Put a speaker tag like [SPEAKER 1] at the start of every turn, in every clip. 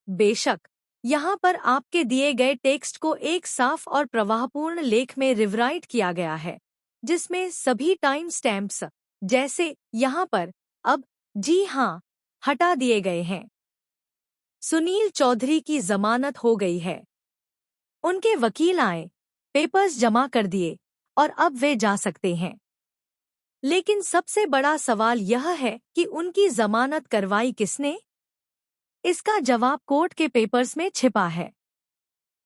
[SPEAKER 1] बेशक, यहाँ पर आपके दिए गए टेक्स्ट को एक साफ और प्रवाहपूर्ण लेख में रिवराइट किया गया है, जिसमें सभी टाइम स्टैम्प्स, जैसे यहाँ पर, अब, जी हाँ, हटा दिए गए हैं। सुनील चौधरी की जमानत हो गई है। उनके वकील आए, पेपर्स जमा कर दिए और अब वे जा सकते हैं। लेकिन सबसे बड़ा सवाल यह है कि उनकी जमानत करवाई किसने? इसका जवाब कोर्ट के पेपर्स में छिपा है।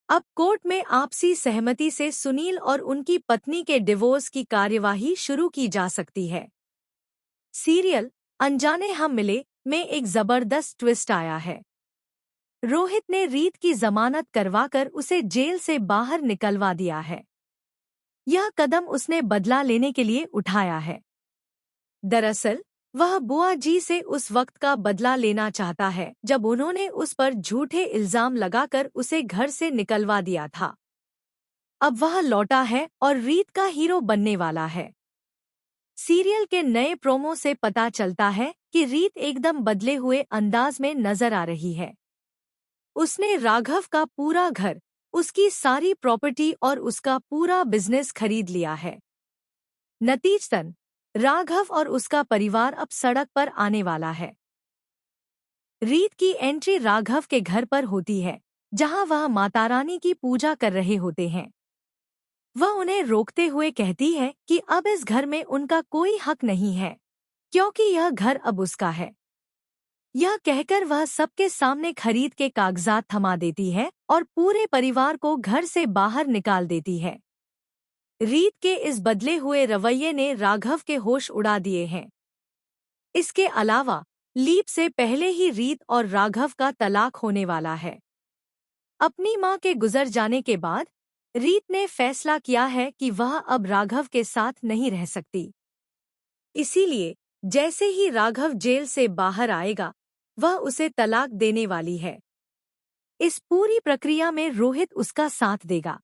[SPEAKER 1] अब कोर्ट में आपसी सहमति से सुनील और उनकी पत्नी के डिवोर्स की कार्यवाही शुरू की जा सकती है। सीरियल अनजाने हम मिले में एक जबरदस्त ट्विस्ट आया है। रोहित ने रीत की जमानत करवाकर उसे जेल से बाहर निकलवा दिया है। यह कदम उसने बदला लेने के लिए उठाया है। दरअसल वह बुआ जी से उस वक्त का बदला लेना चाहता है जब उन्होंने उस पर झूठे इल्जाम लगाकर उसे घर से निकलवा दिया था। अब वह लौटा है और रीत का हीरो बनने वाला है। सीरियल के नए प्रोमो से पता चलता है कि रीत एकदम बदले हुए अंदाज में नजर आ रही है। उसने राघव का पूरा घर, उसकी सारी प्रॉपर्टी और उसका पूरा बिजनेस खरीद लिया है। नतीजतन राघव और उसका परिवार अब सड़क पर आने वाला है। रीत की एंट्री राघव के घर पर होती है, जहां वह मातारानी की पूजा कर रहे होते हैं। वह उन्हें रोकते हुए कहती है कि अब इस घर में उनका कोई हक नहीं है, क्योंकि यह घर अब उसका है। यह कहकर वह सबके सामने खरीद के कागजात थमा देती है और पूरे परिवार को घर से बाहर निकाल देती है। रीत के इस बदले हुए रवैये ने राघव के होश उड़ा दिए हैं। इसके अलावा लीप से पहले ही रीत और राघव का तलाक होने वाला है। अपनी मां के गुजर जाने के बाद रीत ने फैसला किया है कि वह अब राघव के साथ नहीं रह सकती। इसीलिए जैसे ही राघव जेल से बाहर आएगा, वह उसे तलाक देने वाली है। इस पूरी प्रक्रिया में रोहित उसका साथ देगा।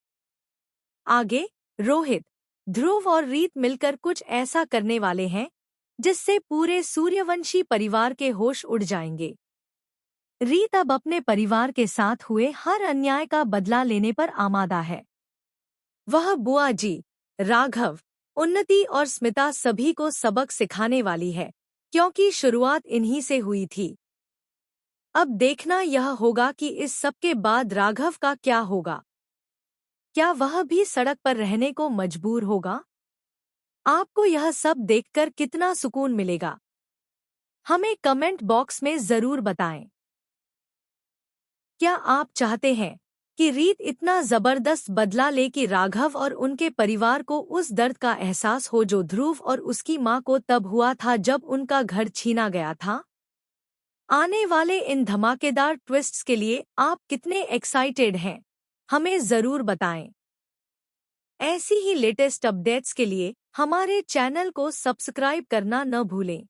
[SPEAKER 1] आगे रोहित, ध्रुव और रीत मिलकर कुछ ऐसा करने वाले हैं जिससे पूरे सूर्यवंशी परिवार के होश उड़ जाएंगे। रीत अब अपने परिवार के साथ हुए हर अन्याय का बदला लेने पर आमादा है। वह बुआ जी, राघव, उन्नति और स्मिता सभी को सबक सिखाने वाली है, क्योंकि शुरुआत इन्हीं से हुई थी। अब देखना यह होगा कि इस सब के बाद राघव का क्या होगा। क्या वह भी सड़क पर रहने को मजबूर होगा? आपको यह सब देखकर कितना सुकून मिलेगा? हमें कमेंट बॉक्स में जरूर बताएं। क्या आप चाहते हैं कि रीत इतना जबरदस्त बदला ले कि राघव और उनके परिवार को उस दर्द का एहसास हो जो ध्रुव और उसकी मां को तब हुआ था जब उनका घर छीना गया था? आने वाले इन धमाकेदार ट्विस्ट्स के लिए आप कितने एक्साइटेड हैं? हमें जरूर बताएं। ऐसी ही लेटेस्ट अपडेट्स के लिए हमारे चैनल को सब्सक्राइब करना न भूलें।